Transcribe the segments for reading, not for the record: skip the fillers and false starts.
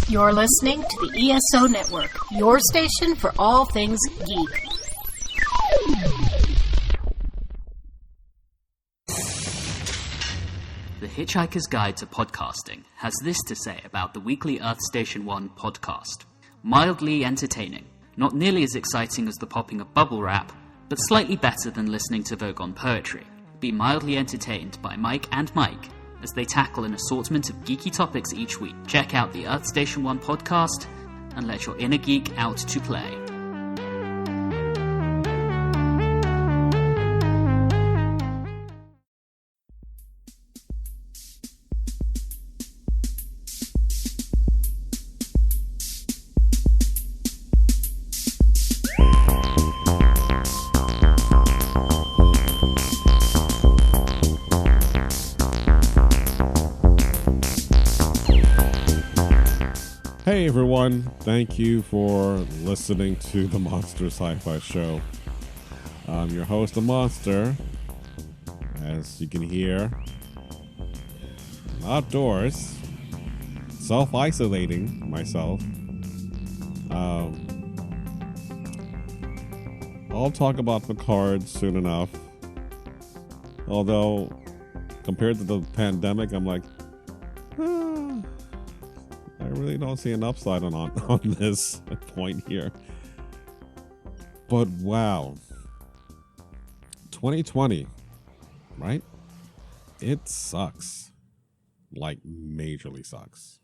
You're listening to the ESO Network, your station for all things geek. The Hitchhiker's Guide to Podcasting has this to say about the weekly Earth Station 1 podcast. Mildly entertaining, not nearly as exciting as the popping of bubble wrap, but slightly better than listening to Vogon poetry. Be mildly entertained by Mike and Mike as they tackle an assortment of geeky topics each week. Check out the Earth Station 1 podcast and let your inner geek out to play. Hey everyone, thank you for listening to the Monster Sci-Fi Show. I'm your host, The Monster. As you can hear, I'm outdoors, self-isolating myself. I'll talk about Picard soon enough. Although, compared to the pandemic, I'm like, I really don't see an upside on this point here. But wow. 2020, right? It sucks. Like, majorly sucks.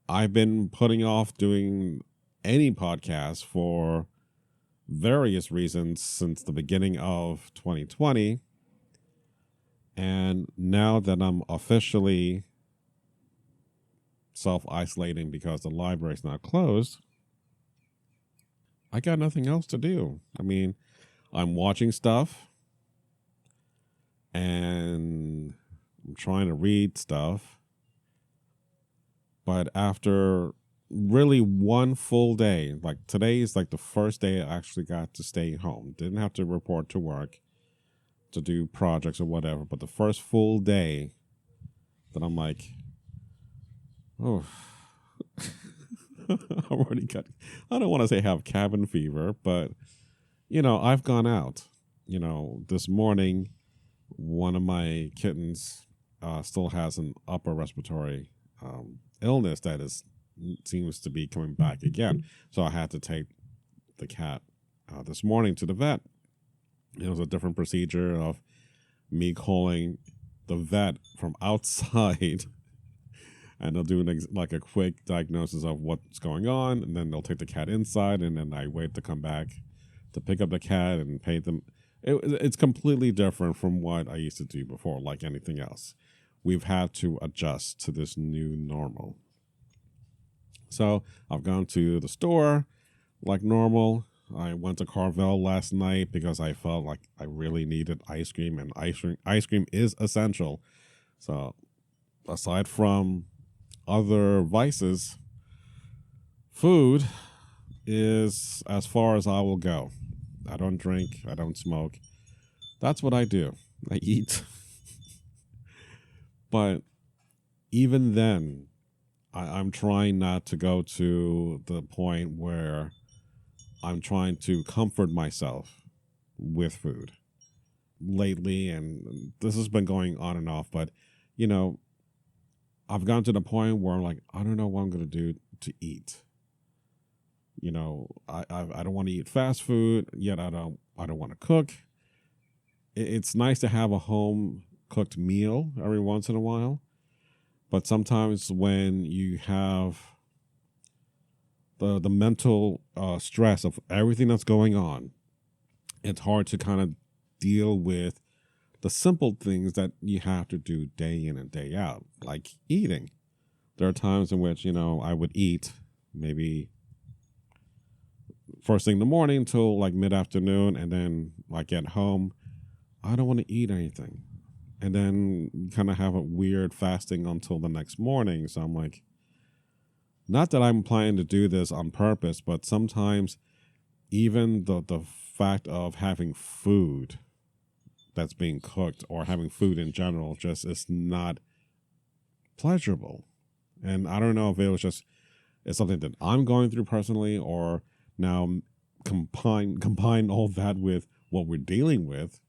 I've been putting off doing any podcast for various reasons since the beginning of 2020. And now that I'm officially self-isolating because the library's not closed, I got nothing else to do. I mean, I'm watching stuff and I'm trying to read stuff, but after really one full day, like today is like the first day I actually got to stay home. Didn't have to report to work to do projects or whatever, but the first full day that I'm like, oh, I already got, I don't want to say have cabin fever, but, you know, I've gone out. You know, this morning, one of my kittens still has an upper respiratory illness that seems to be coming back again. So I had to take the cat this morning to the vet. It was a different procedure of me calling the vet from outside. And they'll do like a quick diagnosis of what's going on, and then they'll take the cat inside, and then I wait to come back to pick up the cat and pay them. It's completely different from what I used to do before, like anything else. We've had to adjust to this new normal. So I've gone to the store like normal. I went to Carvel last night because I felt like I really needed ice cream, and ice cream is essential. So aside from other vices, food is as far as I will go. I don't drink, I don't smoke. That's what I do. I eat. But even then, I'm trying not to go to the point where I'm trying to comfort myself with food lately, and this has been going on and off, but you know, I've gotten to the point where I'm like, I don't know what I'm going to do to eat. You know, I don't want to eat fast food, yet I don't want to cook. It's nice to have a home cooked meal every once in a while, but sometimes when you have the mental stress of everything that's going on, it's hard to kind of deal with the simple things that you have to do day in and day out, like eating. There are times in which, you know, I would eat maybe first thing in the morning till like mid-afternoon, and then I get home, I don't want to eat anything. And then kind of have a weird fasting until the next morning. So I'm like, not that I'm planning to do this on purpose, but sometimes even the fact of having food that's being cooked or having food in general just is not pleasurable. And I don't know if it was just it's something that I'm going through personally, or now combine all that with what we're dealing with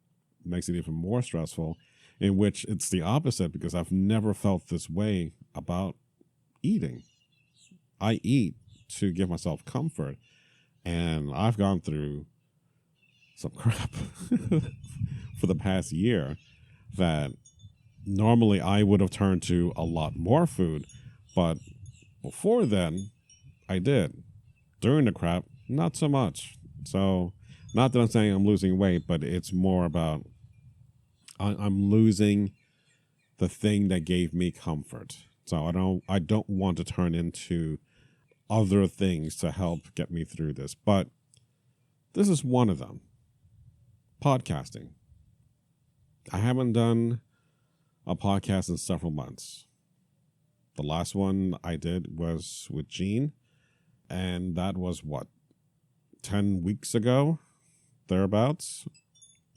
makes it even more stressful, in which it's the opposite, because I've never felt this way about eating. I eat to give myself comfort, and I've gone through some crap for the past year that normally I would have turned to a lot more food, but before then I did. During the crap, not so much. So not that I'm saying I'm losing weight, but it's more about I'm losing the thing that gave me comfort. So I don't want to turn into other things to help get me through this. But this is one of them. Podcasting. I haven't done a podcast in several months. The last one I did was with Gene, and that was 10 weeks ago, thereabouts,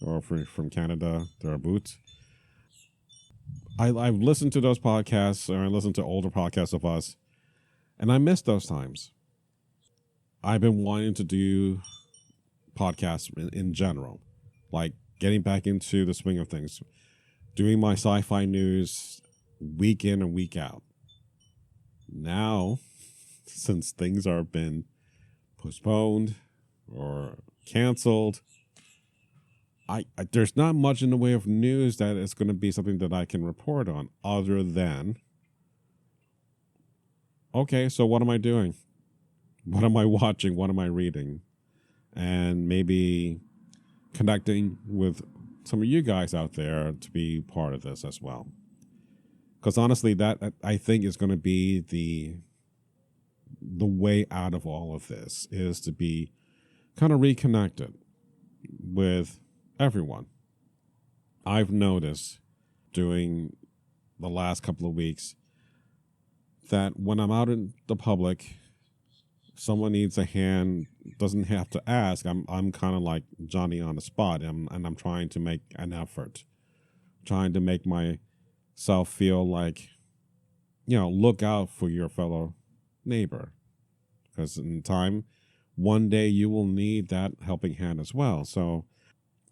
or from Canada, thereabouts. I've listened to those podcasts, or I listened to older podcasts of us, and I miss those times. I've been wanting to do podcasts in general, like getting back into the swing of things, doing my sci-fi news week in and week out. Now, since things are been postponed or canceled, there's not much in the way of news that is going to be something that I can report on, other than, okay, so what am I doing? What am I watching? What am I reading? And maybe connecting with some of you guys out there to be part of this as well. Because honestly, that I think is going to be the way out of all of this, is to be kind of reconnected with everyone. I've noticed during the last couple of weeks that when I'm out in the public, someone needs a hand, doesn't have to ask. I'm kind of like Johnny on the spot, and I'm trying to make an effort, trying to make myself feel like, look out for your fellow neighbor, because in time, one day you will need that helping hand as well. So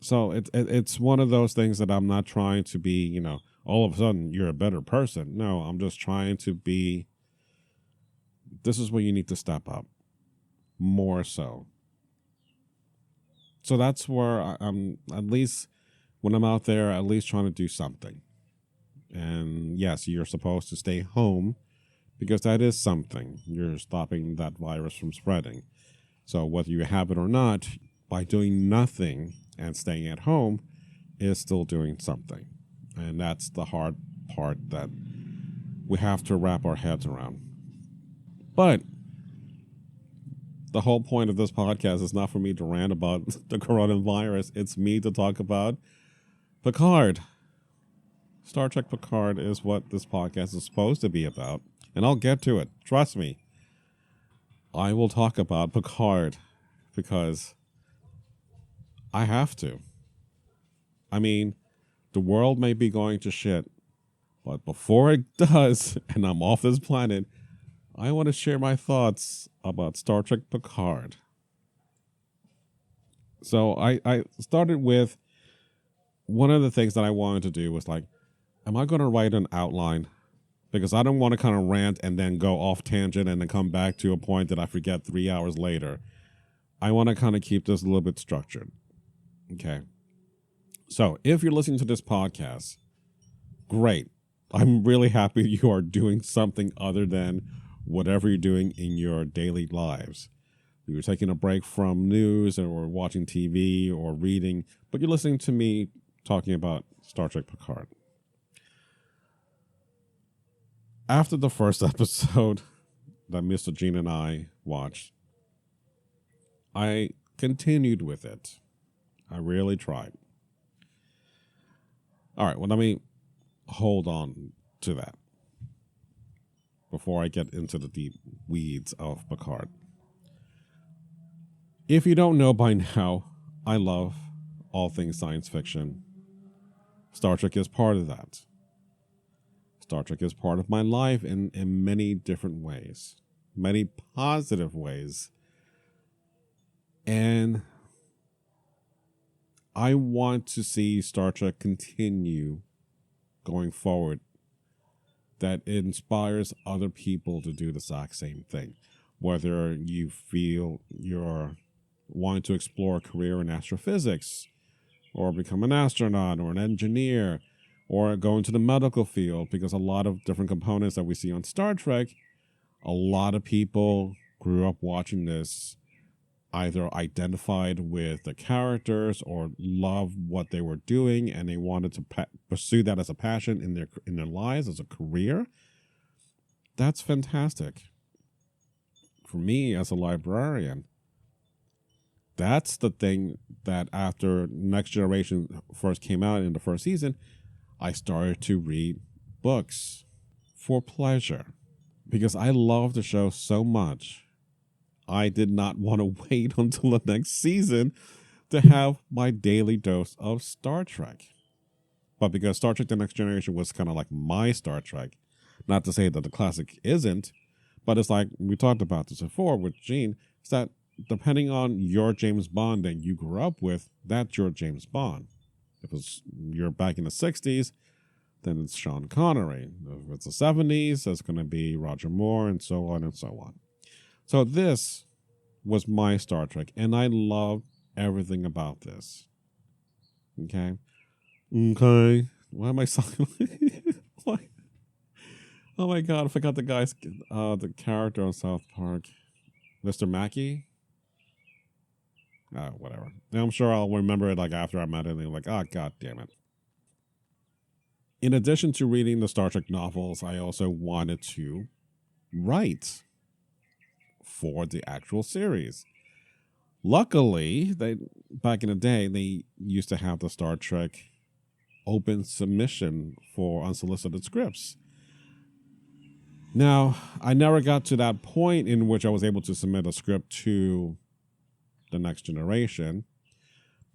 it's one of those things that I'm not trying to be, all of a sudden you're a better person. No, I'm just trying to be, this is where you need to step up more so. So that's where I'm, at least when I'm out there, at least trying to do something. And yes, you're supposed to stay home, because that is something. You're stopping that virus from spreading. So whether you have it or not, by doing nothing and staying at home is still doing something. And that's the hard part that we have to wrap our heads around. But the whole point of this podcast is not for me to rant about the coronavirus. It's me to talk about Picard. Star Trek Picard is what this podcast is supposed to be about. And I'll get to it. Trust me. I will talk about Picard because I have to. I mean, the world may be going to shit, but before it does, and I'm off this planet, I want to share my thoughts about Star Trek Picard. So I started with, one of the things that I wanted to do was like, am I going to write an outline? Because I don't want to kind of rant and then go off tangent and then come back to a point that I forget 3 hours later. I want to kind of keep this a little bit structured. Okay. So if you're listening to this podcast, great. I'm really happy you are doing something other than whatever you're doing in your daily lives. You're taking a break from news or watching TV or reading, but you're listening to me talking about Star Trek Picard. After the first episode that Mr. Gene and I watched, I continued with it. I really tried. All right, well, let me hold on to that before I get into the deep weeds of Picard. If you don't know by now, I love all things science fiction. Star Trek is part of that. Star Trek is part of my life in many different ways, many positive ways. And I want to see Star Trek continue going forward, that inspires other people to do the exact same thing. Whether you feel you're wanting to explore a career in astrophysics, or become an astronaut, or an engineer, or go into the medical field, because a lot of different components that we see on Star Trek, a lot of people grew up watching this, either identified with the characters or loved what they were doing, and they wanted to pursue that as a passion in their lives, as a career. That's fantastic. For me as a librarian, that's the thing that after Next Generation first came out in the first season, I started to read books for pleasure, because I love the show so much. I did not want to wait until the next season to have my daily dose of Star Trek. But because Star Trek The Next Generation was kind of like my Star Trek, not to say that the classic isn't, but it's like we talked about this before with Gene, it's that depending on your James Bond that you grew up with, that's your James Bond. If you're back in the 60s, then it's Sean Connery. If it's the 70s, it's going to be Roger Moore, and so on and so on. So this was my Star Trek, and I loved everything about this. Okay? Why am I sounding like... Oh my god, I forgot the guy's... the character on South Park. Mr. Mackey? Whatever. I'm sure I'll remember it like after I met it, and like, god damn it. In addition to reading the Star Trek novels, I also wanted to write for the actual series. Luckily, back in the day, they used to have the Star Trek open submission for unsolicited scripts. Now, I never got to that point in which I was able to submit a script to the Next Generation,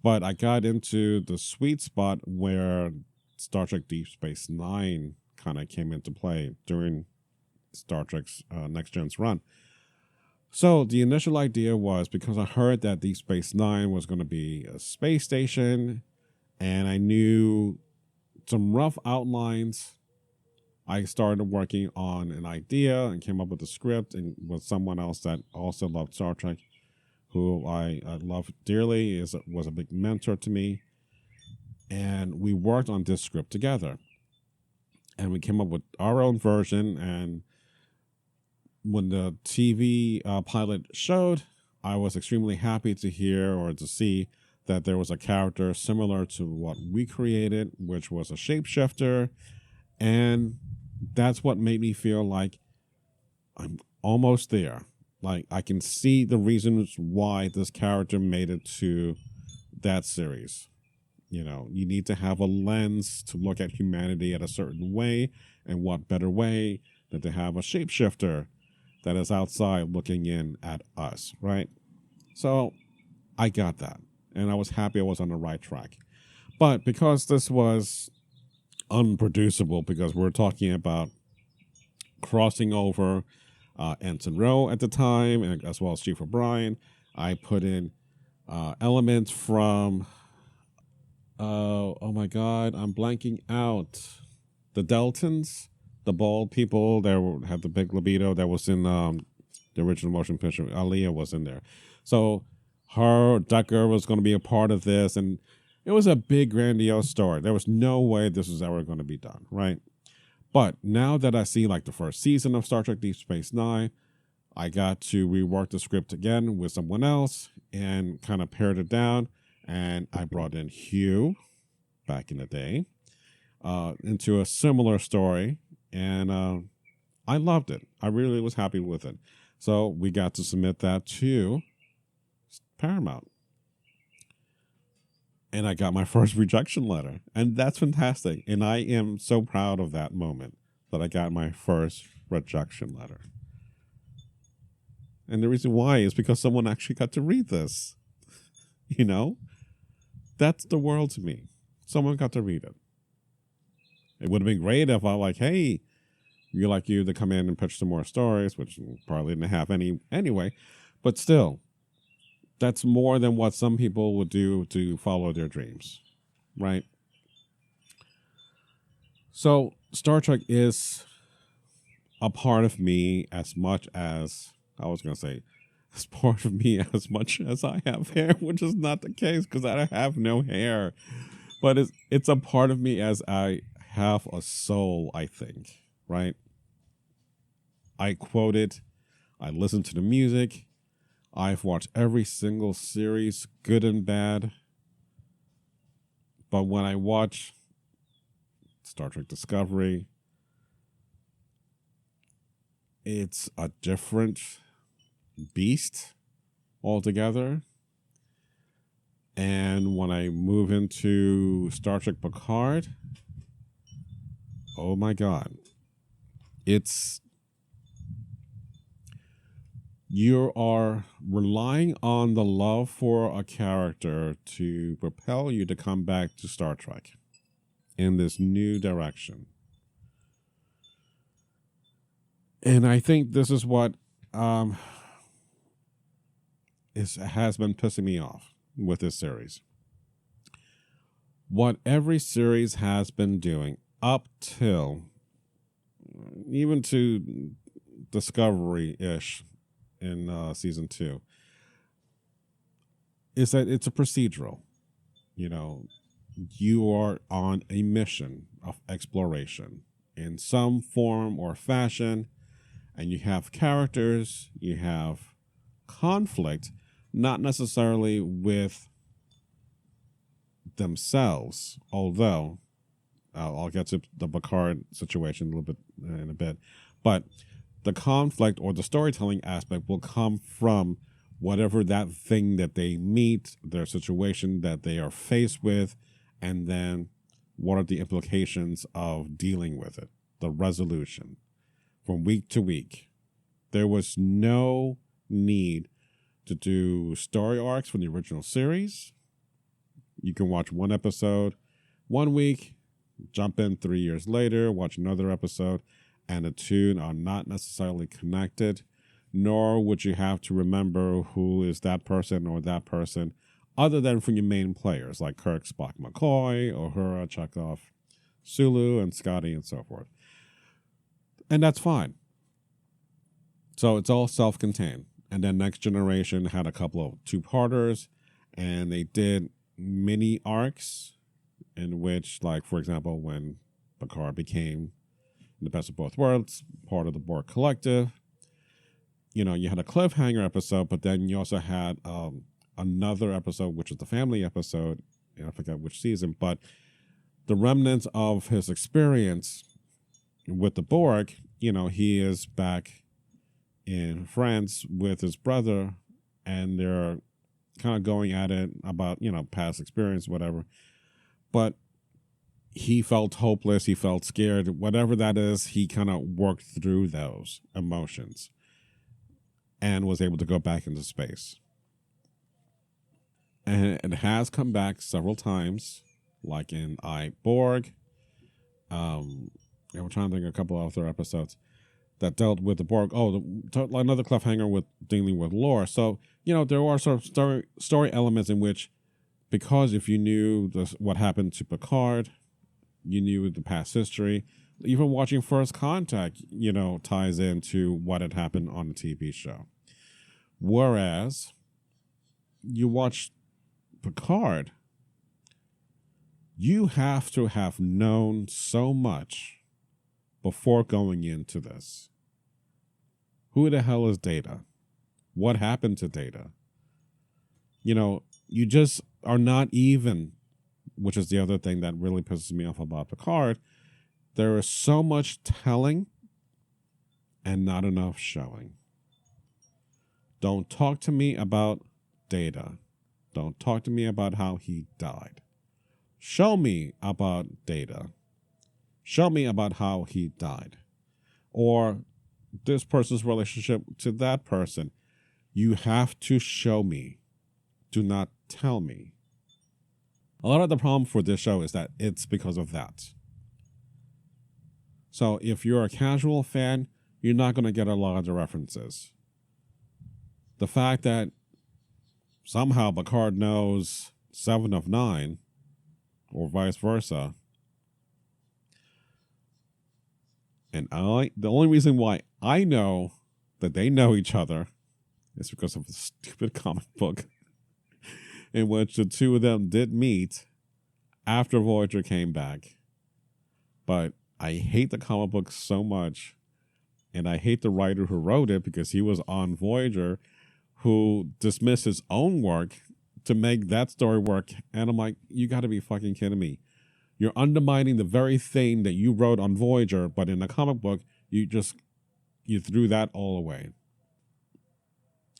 but I got into the sweet spot where Star Trek Deep Space Nine kind of came into play during Star Trek's Next Gen's run. So the initial idea was, because I heard that Deep Space Nine was going to be a space station, and I knew some rough outlines, I started working on an idea and came up with a script, and with someone else that also loved Star Trek, who I love dearly, was a big mentor to me. And we worked on this script together. And we came up with our own version, and when the TV pilot showed, I was extremely happy to hear or to see that there was a character similar to what we created, which was a shapeshifter. And that's what made me feel like I'm almost there. Like, I can see the reasons why this character made it to that series. You know, you need to have a lens to look at humanity at a certain way, and what better way than to have a shapeshifter that is outside looking in at us, right? So I got that, and I was happy I was on the right track. But because this was unproducible, because we're talking about crossing over Ensign Rowe at the time, and as well as Chief O'Brien, I put in elements from oh my god, I'm blanking out. The Deltons, the bald people that had the big libido that was in the original motion picture. Aaliyah was in there. So Decker was going to be a part of this, and it was a big, grandiose story. There was no way this was ever going to be done, right? But now that I see like the first season of Star Trek Deep Space Nine, I got to rework the script again with someone else and kind of pared it down. And I brought in Hugh back in the day into a similar story. And I loved it. I really was happy with it. So we got to submit that to Paramount. And I got my first rejection letter. And that's fantastic. And I am so proud of that moment that I got my first rejection letter. And the reason why is because someone actually got to read this. You know? That's the world to me. Someone got to read it. It would have been great if I like, hey, you like you to come in and pitch some more stories, which probably didn't have any anyway. But still, that's more than what some people would do to follow their dreams, right? So Star Trek is a part of me as much as, I was going to say, it's part of me as much as I have hair, which is not the case because I have no hair. But it's a part of me as I have a soul, I think, right? I quote it. I listen to the music. I've watched every single series, good and bad. But when I watch Star Trek Discovery, it's a different beast altogether. And when I move into Star Trek Picard, oh my God, you are relying on the love for a character to propel you to come back to Star Trek in this new direction. And I think this is what has been pissing me off with this series. What every series has been doing up till even to Discovery-ish in season 2 is that it's a procedural. You know, you are on a mission of exploration in some form or fashion, and you have characters, you have conflict, not necessarily with themselves, although I'll get to the Picard situation a little bit in a bit, but the conflict or the storytelling aspect will come from whatever that thing that they meet, their situation that they are faced with, and then what are the implications of dealing with it, the resolution from week to week. There was no need to do story arcs from the original series. You can watch one episode 1 week, jump in 3 years later, watch another episode, and the two are not necessarily connected, nor would you have to remember who is that person or that person, other than from your main players like Kirk, Spock, McCoy, Uhura, Chekhov, Sulu, and Scotty, and so forth. And that's fine. So it's all self-contained. And then Next Generation had a couple of two-parters, and they did mini arcs in which, like, for example, when Picard became the best of both worlds, part of the Borg Collective, you know, you had a cliffhanger episode, but then you also had another episode, which was the family episode, and I forget which season, but the remnants of his experience with the Borg, you know, he is back in France with his brother, and they're kind of going at it about, you know, past experience, whatever. But he felt hopeless, he felt scared, whatever that is, he kind of worked through those emotions and was able to go back into space. And it has come back several times, like in Borg. And we're trying to think of a couple of other episodes that dealt with the Borg. Oh, another cliffhanger with dealing with lore. So, you know, there are sort of story elements in which, because if you knew what happened to Picard, you knew the past history. Even watching First Contact, you know, ties into what had happened on the TV show. Whereas you watch Picard, you have to have known so much before going into this. Who the hell is Data? What happened to Data? You know, you just are not even, which is the other thing that really pisses me off about Picard. There is so much telling and not enough showing. Don't talk to me about Data. Don't talk to me about how he died. Show me about Data. Show me about how he died. Or this person's relationship to that person. You have to show me. Do not tell me. A lot of the problem for this show is that it's because of that. So if you're a casual fan, you're not going to get a lot of the references. The fact that somehow Picard knows 7 of 9, or vice versa, and the only reason why I know that they know each other is because of a stupid comic book in which the two of them did meet after Voyager came back. But I hate the comic book so much, and I hate the writer who wrote it because he was on Voyager, who dismissed his own work to make that story work. And I'm like, you got to be fucking kidding me. You're undermining the very thing that you wrote on Voyager, but in the comic book, you threw that all away.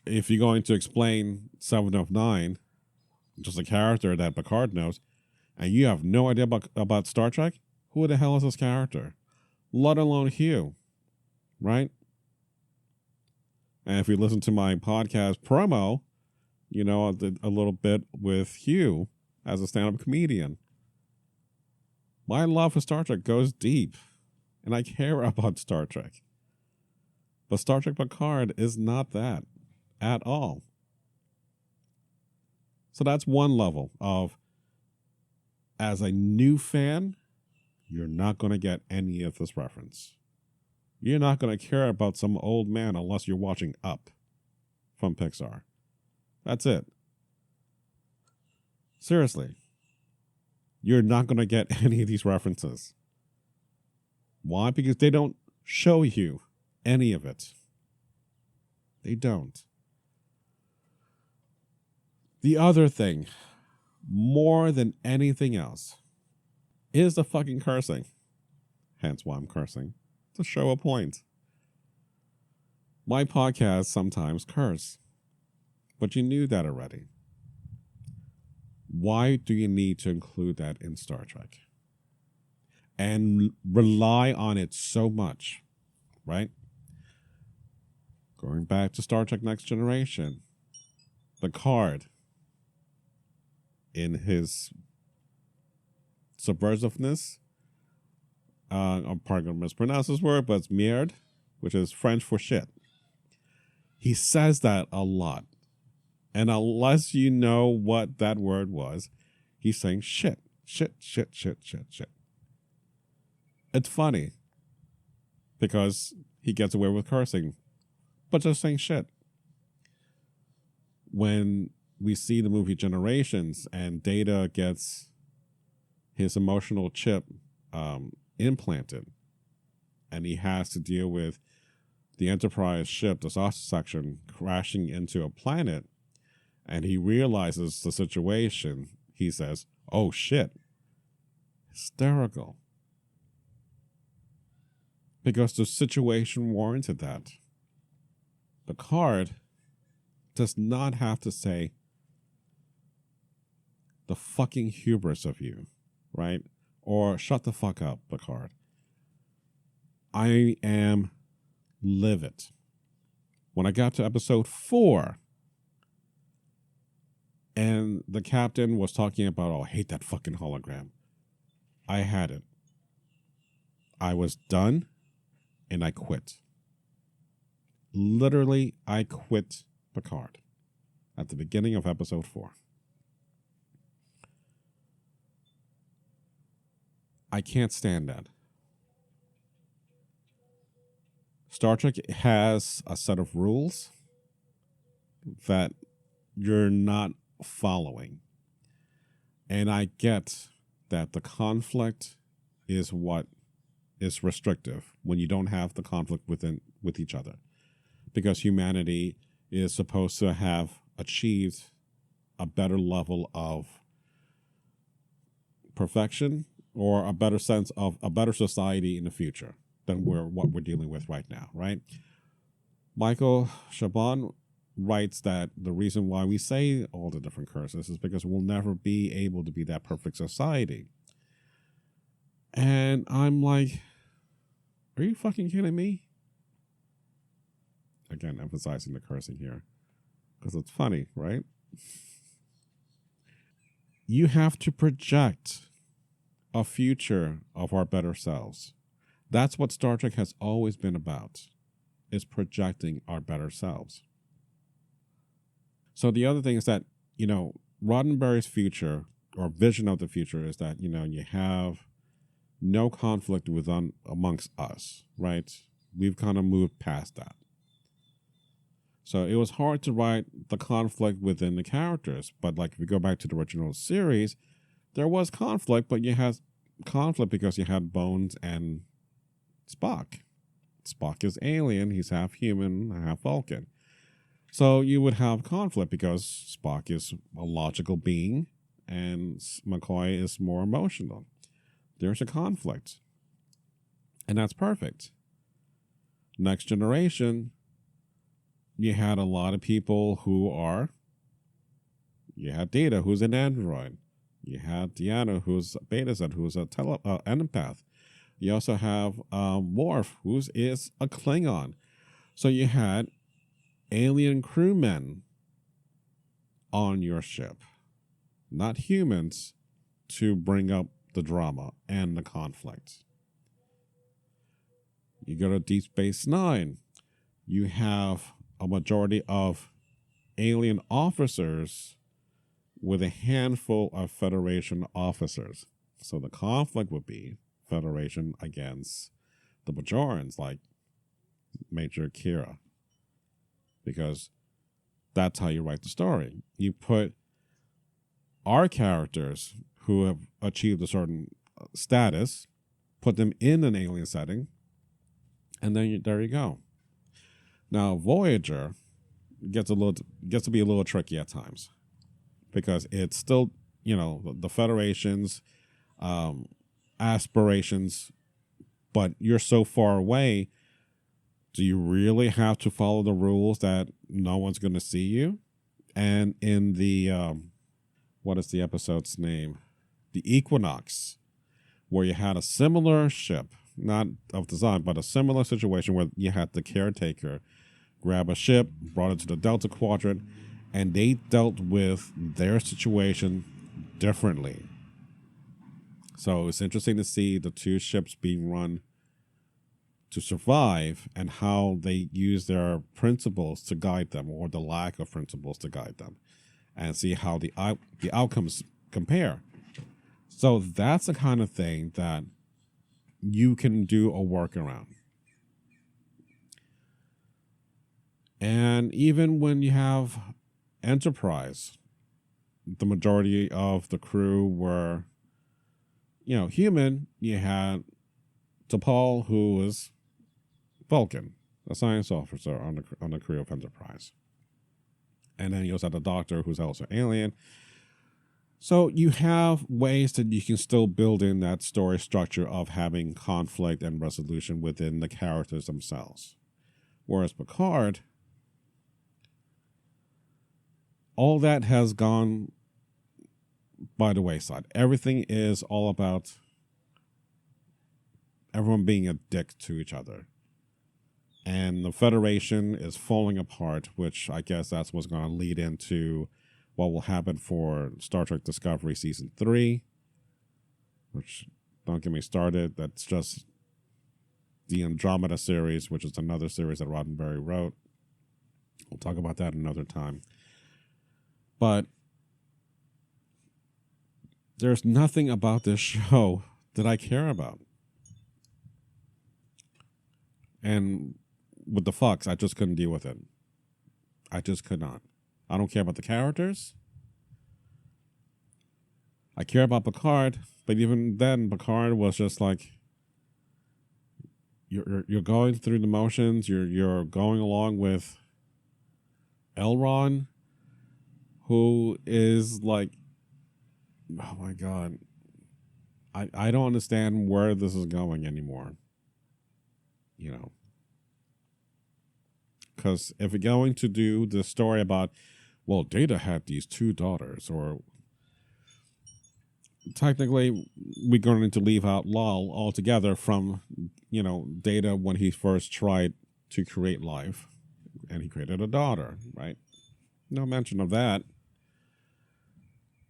If you're going to explain 7 of 9, just a character that Picard knows, and you have no idea about Star Trek, who the hell is this character? Let alone Hugh, right? And if you listen to my podcast promo, you know, I did a little bit with Hugh as a stand-up comedian. My love for Star Trek goes deep, and I care about Star Trek. But Star Trek Picard is not that at all. So that's one level of, as a new fan, you're not going to get any of this reference. You're not going to care about some old man unless you're watching Up from Pixar. That's it. Seriously. You're not going to get any of these references. Why? Because they don't show you any of it. They don't. The other thing, more than anything else, is the fucking cursing. Hence why I'm cursing. To show a point. My podcasts sometimes curse. But you knew that already. Why do you need to include that in Star Trek? And rely on it so much, right? Going back to Star Trek Next Generation, Picard, in his subversiveness, I'm probably going to mispronounce this word, but it's merde, which is French for shit. He says that a lot. And unless you know what that word was, he's saying shit, shit, shit, shit, shit, shit. It's funny because he gets away with cursing, but just saying shit. When we see the movie Generations and Data gets his emotional chip implanted, and he has to deal with the Enterprise ship, the saucer section, crashing into a planet, and he realizes the situation, he says, oh shit. Hysterical. Because the situation warranted that. Picard does not have to say the fucking hubris of you, right? Or shut the fuck up, Picard. I am livid. When I got to episode 4, and the captain was talking about, oh, I hate that fucking hologram. I had it. I was done, and I quit. Literally, I quit Picard at the beginning of episode 4. I can't stand that. Star Trek has a set of rules that you're not following. And I get that the conflict is what is restrictive when you don't have the conflict with each other. Because humanity is supposed to have achieved a better level of perfection or a better sense of a better society in the future than what we're dealing with right now, right? Michael Chabon writes that the reason why we say all the different curses is because we'll never be able to be that perfect society. And I'm like, are you fucking kidding me? Again, emphasizing the cursing here because it's funny, right? You have to project a future of our better selves. That's what Star Trek has always been about, is projecting our better selves. So the other thing is that, Roddenberry's future or vision of the future is that, you have no conflict amongst us, right? We've kind of moved past that. So it was hard to write the conflict within the characters. But like if you go back to the original series, there was conflict, but you had conflict because you had Bones and Spock. Spock is alien. He's half human, half Vulcan. So you would have conflict because Spock is a logical being and McCoy is more emotional. There's a conflict. And that's perfect. Next Generation, you had a lot of people you had Data, who's an android. You had Deanna, who's a Beta Z, who's an empath. You also have Worf, who is a Klingon. So you had alien crewmen on your ship, not humans, to bring up the drama and the conflict. You go to Deep Space Nine, you have a majority of alien officers with a handful of Federation officers. So the conflict would be Federation against the Bajorans, like Major Kira. Because that's how you write the story. You put our characters who have achieved a certain status, put them in an alien setting, and then there you go. Now, Voyager gets to be a little tricky at times because it's still, the Federation's aspirations, but you're so far away. Do you really have to follow the rules that no one's going to see you? And in the, what is the episode's name? The Equinox, where you had a similar ship, not of design, but a similar situation where you had the caretaker grab a ship, brought it to the Delta Quadrant, and they dealt with their situation differently. So it's interesting to see the two ships being run to survive and how they use their principles to guide them, or the lack of principles to guide them, and see how the outcomes compare. So that's the kind of thing that you can do a workaround. And even when you have Enterprise, the majority of the crew were, human. You had T'Pol, who was Vulcan, a science officer on the crew of Enterprise. And then you also had the Doctor, who's also alien. So you have ways that you can still build in that story structure of having conflict and resolution within the characters themselves. Whereas Picard, all that has gone by the wayside. Everything is all about everyone being a dick to each other. And the Federation is falling apart, which I guess that's what's going to lead into what will happen for Star Trek Discovery Season 3, which, don't get me started, that's just the Andromeda series, which is another series that Roddenberry wrote. We'll talk about that another time. But there's nothing about this show that I care about. And with the Fox, I just couldn't deal with it. I just could not. I don't care about the characters. I care about Picard, but even then, Picard was just like, you're going through the motions. You're going along with Elrond, who is like, oh my God, I don't understand where this is going anymore. Because if you're going to do the story about, well, Data had these two daughters, or technically we're going to leave out Lal altogether from, Data when he first tried to create life, and he created a daughter, right? No mention of that.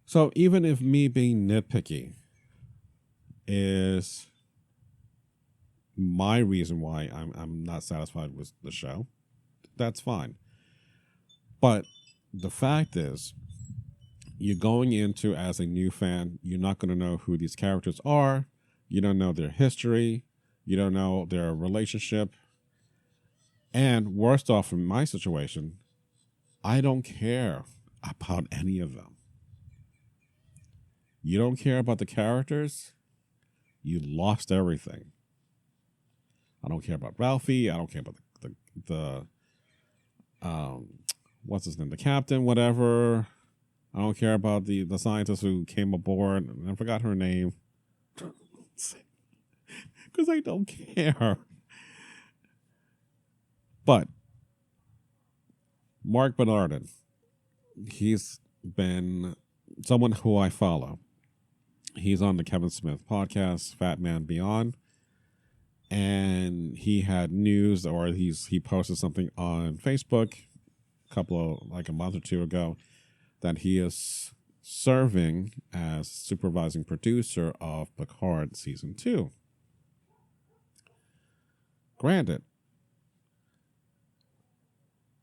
So even if me being nitpicky is my reason why I'm not satisfied with the show, that's fine. But the fact is, you're going into as a new fan, you're not going to know who these characters are. You don't know their history. You don't know their relationship. And worst off, in my situation, I don't care about any of them. You don't care about the characters, you lost everything. I don't care about Ralphie. I don't care about the what's his name, the captain, whatever. I don't care about the scientist who came aboard, and I forgot her name. Because I don't care. But Mark Bernardin, he's been someone who I follow. He's on the Kevin Smith podcast, Fat Man Beyond. And he had news, or he posted something on Facebook a month or two ago, that he is serving as supervising producer of Picard Season 2. Granted,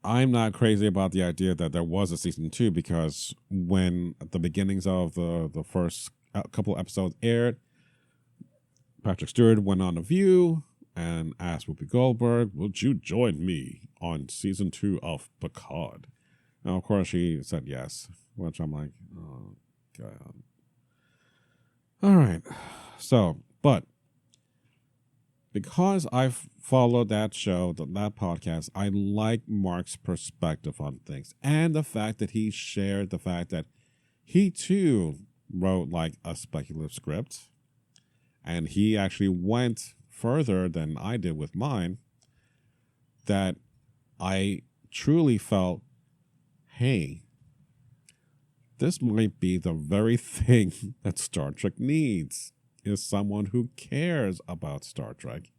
I'm not crazy about the idea that there was a Season 2, because when at the beginnings of the first couple episodes aired, Patrick Stewart went on The View and asked Whoopi Goldberg, "Would you join me on Season 2 of Picard?" And of course she said yes, which I'm like, oh, God. All right. So, but because I've followed that show, that podcast, I like Mark's perspective on things. And the fact that he shared the fact that he too wrote like a speculative script. And he actually went further than I did with mine, that I truly felt, hey, this might be the very thing that Star Trek needs, is someone who cares about Star Trek.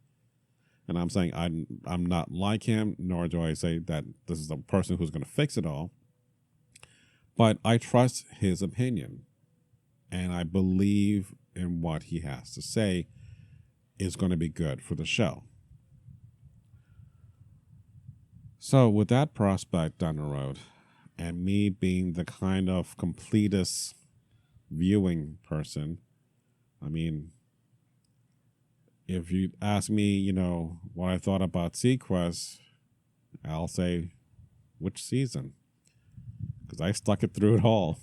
And I'm saying I'm not like him, nor do I say that this is the person who's going to fix it all. But I trust his opinion, and I believe in what he has to say is going to be good for the show. So with that prospect down the road, and me being the kind of completist viewing person, I mean, if you ask me, what I thought about Sequest, I'll say, which season? Because I stuck it through it all.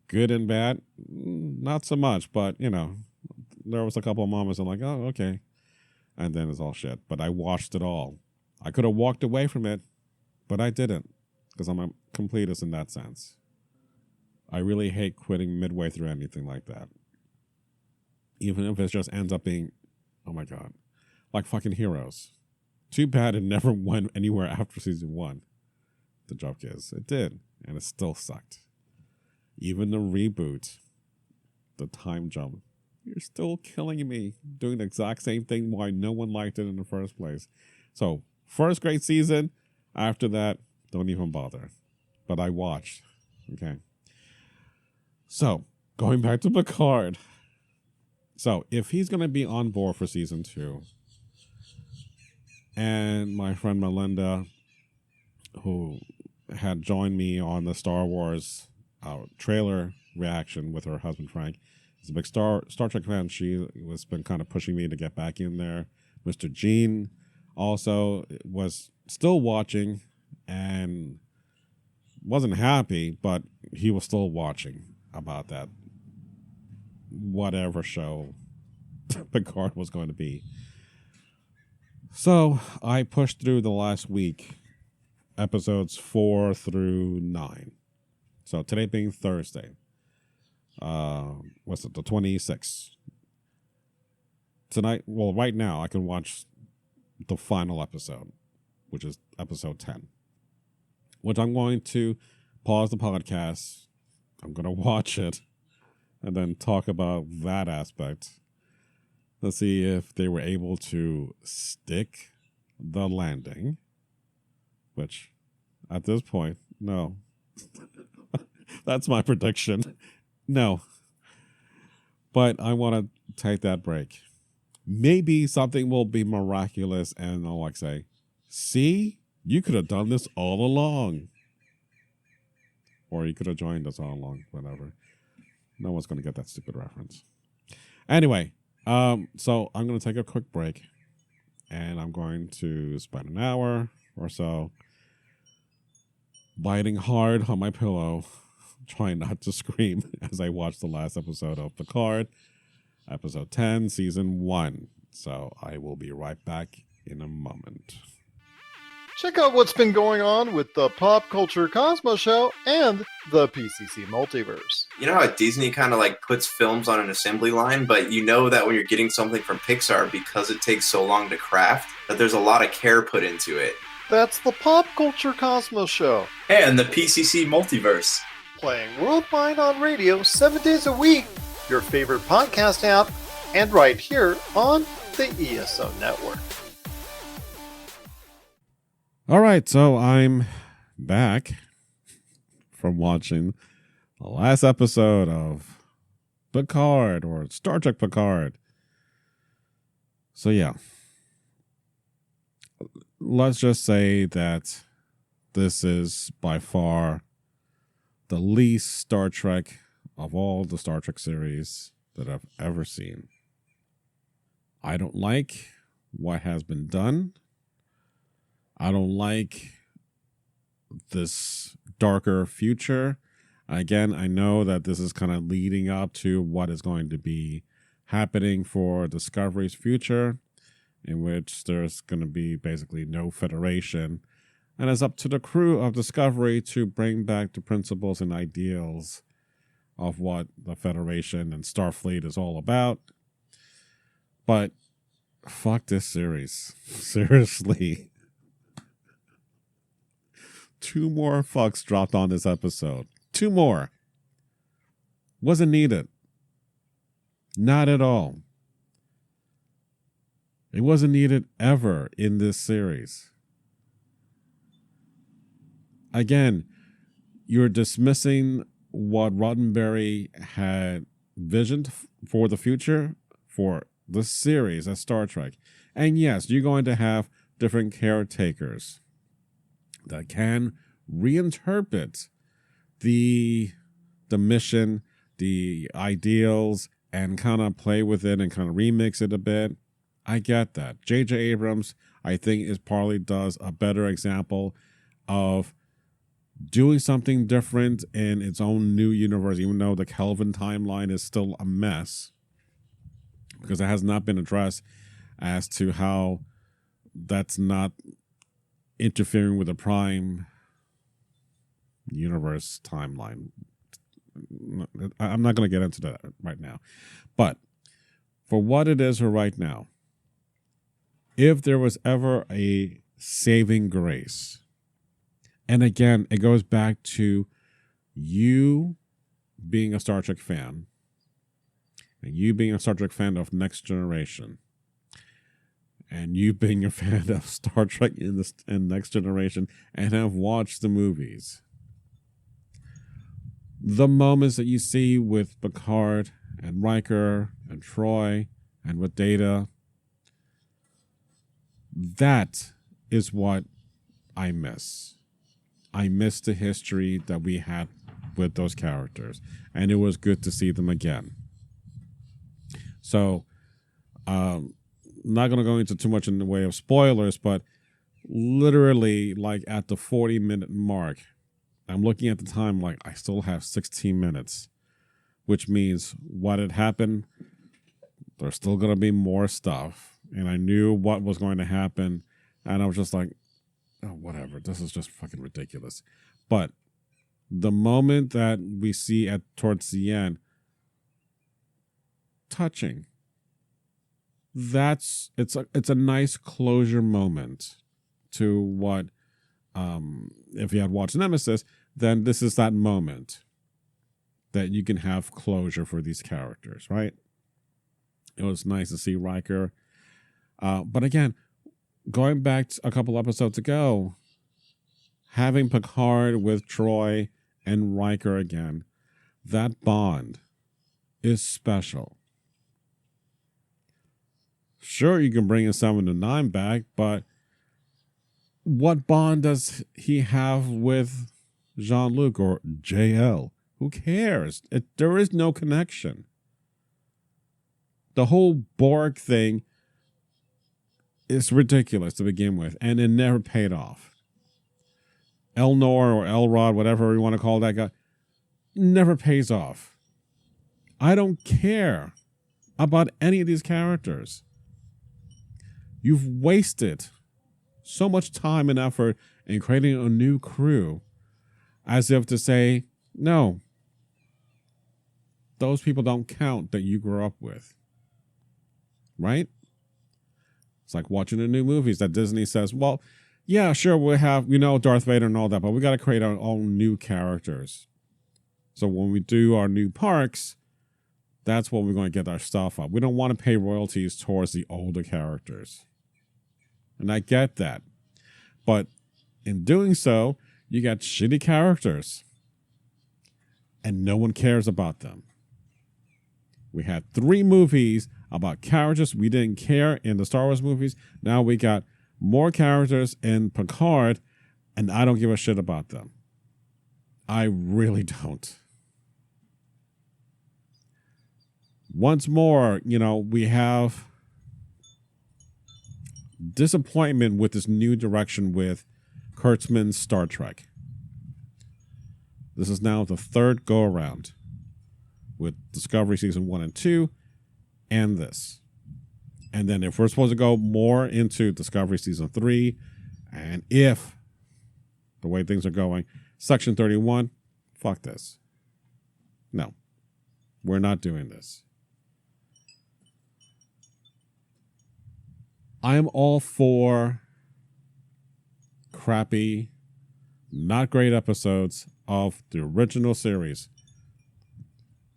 Good and bad, not so much, but, there was a couple of moments I'm like, oh, okay. And then it's all shit. But I watched it all. I could have walked away from it, but I didn't, because I'm a completist in that sense. I really hate quitting midway through anything like that. Even if it just ends up being, oh my God, like fucking Heroes. Too bad it never went anywhere after season 1. The joke is, it did, and it still sucked. Even the reboot, the time jump, you're still killing me doing the exact same thing why no one liked it in the first place. So, first great season, after that, don't even bother. But I watched, okay? So, going back to Picard. So, if he's going to be on board for season 2, and my friend Melinda, who had joined me on the Star Wars trailer reaction with her husband Frank, is a big Star Trek fan. She has been kind of pushing me to get back in there. Mr. Gene also was still watching and wasn't happy, but he was still watching about that whatever show Picard was going to be. So I pushed through the last week, episodes 4 through 9. So today being Thursday. What's it, the 26th? Tonight, well, right now, I can watch the final episode, which is episode 10. Which I'm going to pause the podcast. I'm going to watch it and then talk about that aspect. Let's see if they were able to stick the landing. Which, at this point, no. That's my prediction. No. But I want to take that break maybe something will be miraculous and I'll like say, see, you could have done this all along. Or you could have joined us all along, whatever. No one's going to get that stupid reference. Anyway, so I'm going to take a quick break. And I'm going to spend an hour or so biting hard on my pillow, trying not to scream as I watch the last episode of Picard, episode 10, season 1. So I will be right back in a moment. Check out what's been going on with the Pop Culture Cosmos Show and the PCC Multiverse. You know how Disney kind of like puts films on an assembly line, but you know that when you're getting something from Pixar, because it takes so long to craft, that there's a lot of care put into it. That's the Pop Culture Cosmos Show. And the PCC Multiverse. Playing worldwide on radio 7 days a week, your favorite podcast app, and right here on the ESO Network. All right, so I'm back from watching the last episode of Picard or Star Trek Picard. So yeah, let's just say that this is by far the least Star Trek of all the Star Trek series that I've ever seen. I don't like what has been done. I don't like this darker future. Again, I know that this is kind of leading up to what is going to be happening for Discovery's future, in which there's going to be basically no Federation. And it's up to the crew of Discovery to bring back the principles and ideals of what the Federation and Starfleet is all about. But fuck this series. Seriously. 2 more fucks dropped on this episode. 2 more. Wasn't needed. Not at all. It wasn't needed ever in this series. Again, you're dismissing what Roddenberry had visioned for the future for this series as Star Trek. And yes, you're going to have different caretakers that can reinterpret the mission, the ideals, and kind of play with it and kind of remix it a bit. I get that. J.J. Abrams, I think, probably does a better example of doing something different in its own new universe, even though the Kelvin timeline is still a mess, because it has not been addressed as to how that's not interfering with the Prime universe timeline. I'm not going to get into that right now. But for what it is for right now, if there was ever a saving grace, and again, it goes back to you being a Star Trek fan, and you being a Star Trek fan of Next Generation, and you being a fan of Star Trek in Next Generation and have watched the movies, the moments that you see with Picard and Riker and Troy and with Data, that is what I miss. I miss the history that we had with those characters, and it was good to see them again. So, not going to go into too much in the way of spoilers, but literally, like at the 40-minute mark, I'm looking at the time like I still have 16 minutes, which means what had happened, there's still going to be more stuff. And I knew what was going to happen, and I was just like, oh, whatever, this is just fucking ridiculous. But the moment that we see towards the end, touching. It's a nice closure moment to what, if you had watched Nemesis, then this is that moment that you can have closure for these characters, right? It was nice to see Riker. But again, going back a couple episodes ago, having Picard with Troy and Riker again, that bond is special. Sure, you can bring in 7 and 9 back, but what bond does he have with Jean-Luc or JL? Who cares? There is no connection. The whole Borg thing is ridiculous to begin with, and it never paid off. Elnor or Elrod, whatever you want to call that guy, never pays off. I don't care about any of these characters. You've wasted so much time and effort in creating a new crew as if to say, no, those people don't count that you grew up with. Right? It's like watching the new movies that Disney says, well, yeah, sure, we have, Darth Vader and all that, but we got to create our own new characters. So when we do our new parks, that's when we're going to get our stuff up. We don't want to pay royalties towards the older characters. And I get that. But in doing so, you got shitty characters. And no one cares about them. We had 3 movies about characters we didn't care in the Star Wars movies. Now we got more characters in Picard, and I don't give a shit about them. I really don't. Once more, we have disappointment with this new direction with Kurtzman's Star Trek. This is now the 3rd go-around with Discovery Season 1 and 2 and this. And then if we're supposed to go more into Discovery Season 3, and if the way things are going, Section 31, fuck this. No, we're not doing this. I am all for crappy, not great episodes of the original series.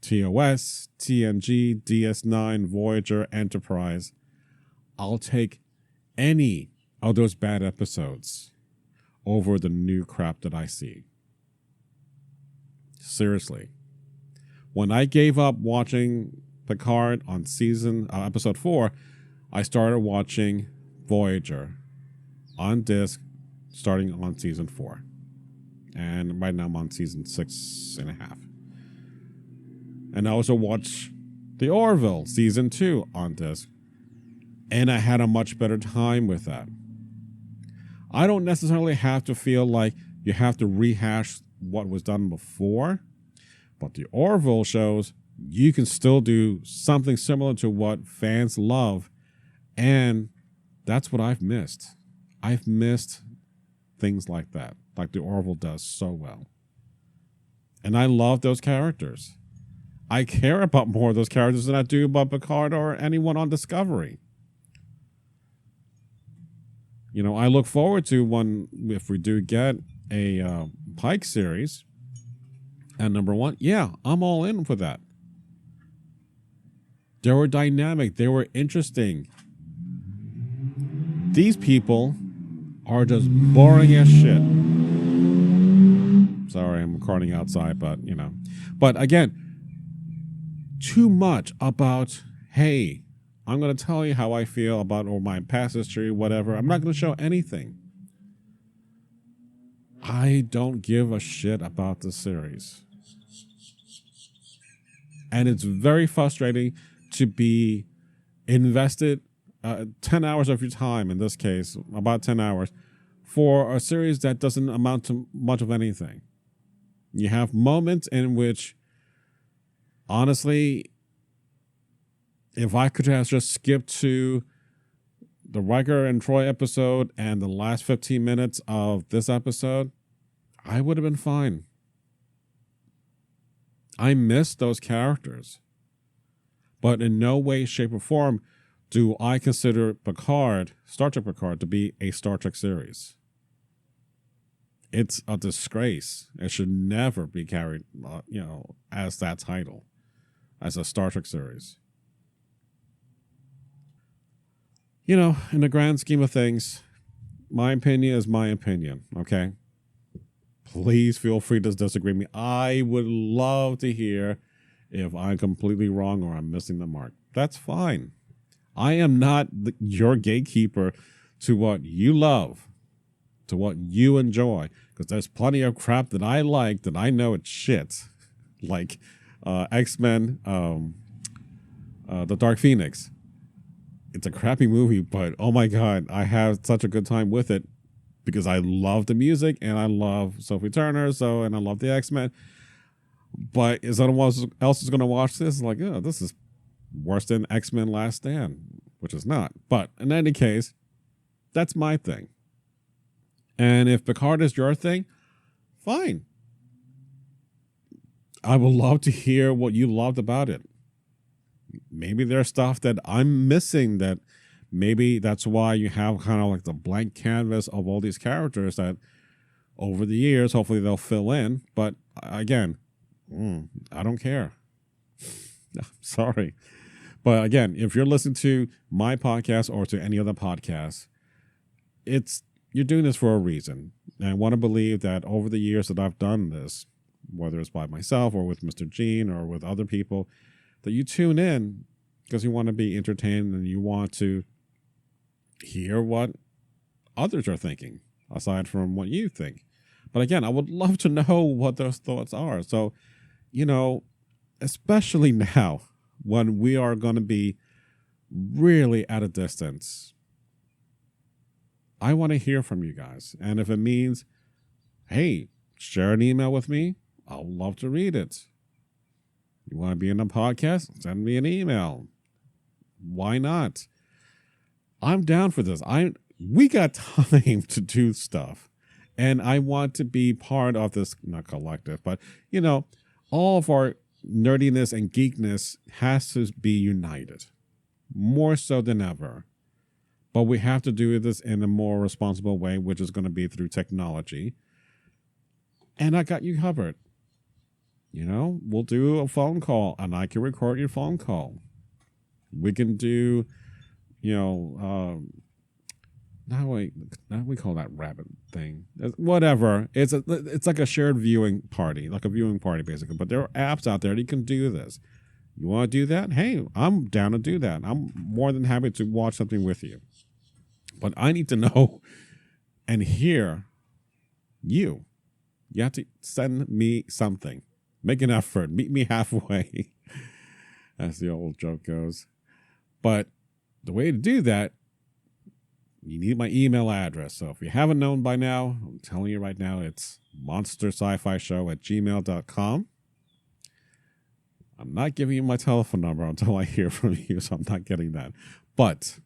TOS, TNG, DS9, Voyager, Enterprise. I'll take any of those bad episodes over the new crap that I see. Seriously. When I gave up watching Picard on episode 4, I started watching Voyager on disc starting on season 4. And right now I'm on season 6.5. And I also watched The Orville season 2 on disc. And I had a much better time with that. I don't necessarily have to feel like you have to rehash what was done before. But the Orville shows you can still do something similar to what fans love. And that's what I've missed. I've missed things like that, like the Orville does so well. And I love those characters. I care about more of those characters than I do about Picard or anyone on Discovery. I look forward to if we do get a Pike series at number 1. Yeah, I'm all in for that. They were dynamic. They were interesting. These people are just boring as shit. Sorry, I'm recording outside, but, But again, too much about, hey, I'm going to tell you how I feel about or my past history, whatever. I'm not going to show anything. I don't give a shit about the series. And it's very frustrating to be invested 10 hours of your time, in this case, about 10 hours, for a series that doesn't amount to much of anything. You have moments in which, honestly, if I could have just skipped to the Riker and Troy episode and the last 15 minutes of this episode, I would have been fine. I miss those characters. But in no way, shape, or form do I consider Picard, Star Trek Picard, to be a Star Trek series. It's a disgrace. It should never be carried, as that title, as a Star Trek series. In the grand scheme of things, my opinion is my opinion, okay? Please feel free to disagree with me. I would love to hear if I'm completely wrong or I'm missing the mark. That's fine. I am not your gatekeeper to what you love, to what you enjoy, because there's plenty of crap that I like that I know it's shit, like X-Men, The Dark Phoenix. It's a crappy movie, but oh my God, I have such a good time with it because I love the music and I love Sophie Turner, and I love the X-Men. But is anyone else is going to watch this? Like, oh, this is worse than X-Men Last Stand, which is not. But in any case, that's my thing. And if Picard is your thing, fine. I would love to hear what you loved about it. Maybe there's stuff that I'm missing, that maybe that's why you have kind of like the blank canvas of all these characters that over the years, hopefully they'll fill in. But again, I don't care. Sorry. But again, if you're listening to my podcast or to any other podcast, you're doing this for a reason. And I want to believe that over the years that I've done this, whether it's by myself or with Mr. Gene or with other people, that you tune in because you want to be entertained and you want to hear what others are thinking, aside from what you think. But again, I would love to know what those thoughts are. So, especially now when we are going to be really at a distance, I want to hear from you guys. And if it means, hey, share an email with me, I'll love to read it. You want to be in a podcast? Send me an email. Why not? I'm down for this. We got time to do stuff. And I want to be part of this, not collective, but, all of our nerdiness and geekness has to be united. More so than ever. But we have to do this in a more responsible way, which is going to be through technology. And I got you covered. We'll do a phone call and I can record your phone call. We can do, now we call that rabbit thing. Whatever. It's like a shared viewing party, like a viewing party basically. But there are apps out there that you can do this. You want to do that? Hey, I'm down to do that. I'm more than happy to watch something with you. But I need to know and hear you. You have to send me something. Make an effort. Meet me halfway. As the old joke goes. But the way to do that, you need my email address. So if you haven't known by now, I'm telling you right now, it's monsterscifishow@gmail.com. I'm not giving you my telephone number until I hear from you, so I'm not getting that. But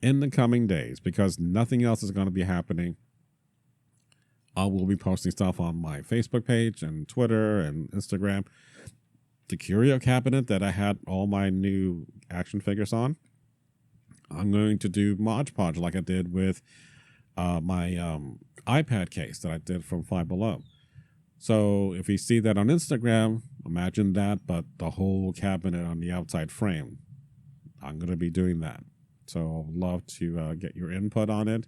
in the coming days, because nothing else is going to be happening, I will be posting stuff on my Facebook page and Twitter and Instagram. The curio cabinet that I had all my new action figures on, I'm going to do Mod Podge like I did with my iPad case that I did from Five Below. So if you see that on Instagram, imagine that, but the whole cabinet on the outside frame. I'm going to be doing that. So I'd love to get your input on it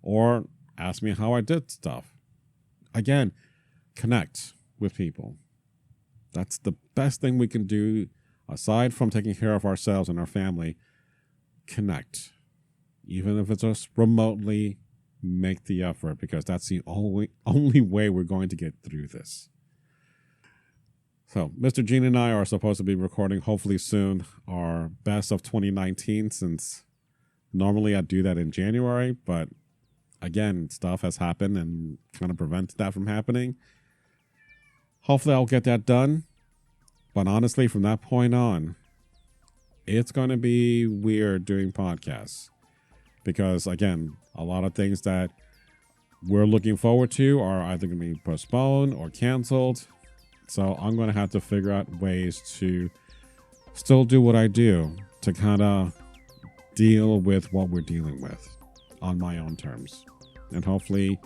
or ask me how I did stuff. Again, connect with people. That's the best thing we can do aside from taking care of ourselves and our family. Connect. Even if it's just remotely, make the effort because that's the only way we're going to get through this. So, Mr. Gene and I are supposed to be recording, hopefully soon, our best of 2019 since normally I do that in January, but again, stuff has happened and kind of prevents that from happening. Hopefully I'll get that done. But honestly, from that point on, it's going to be weird doing podcasts. Because, again, a lot of things that we're looking forward to are either going to be postponed or canceled. So I'm going to have to figure out ways to still do what I do to kind of deal with what we're dealing with on my own terms. And hopefully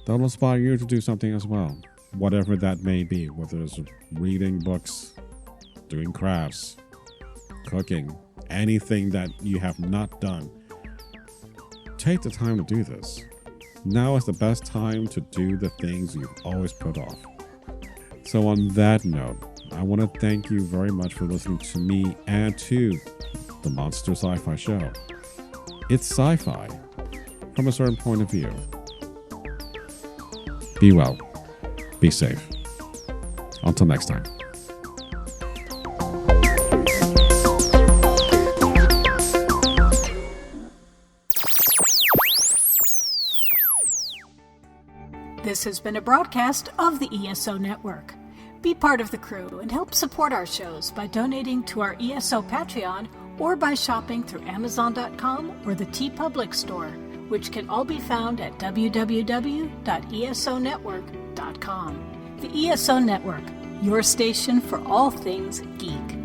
that'll inspire you to do something as well. Whatever that may be, whether it's reading books, doing crafts, cooking, anything that you have not done. Take the time to do this. Now is the best time to do the things you've always put off. So on that note, I want to thank you very much for listening to me and to the Monster Sci-Fi Show. It's sci-fi from a certain point of view. Be well. Be safe. Until next time. This has been a broadcast of the ESO Network. Be part of the crew and help support our shows by donating to our ESO Patreon or by shopping through Amazon.com or the TeePublic Store, which can all be found at www.esonetwork.com. The ESO Network, your station for all things geek.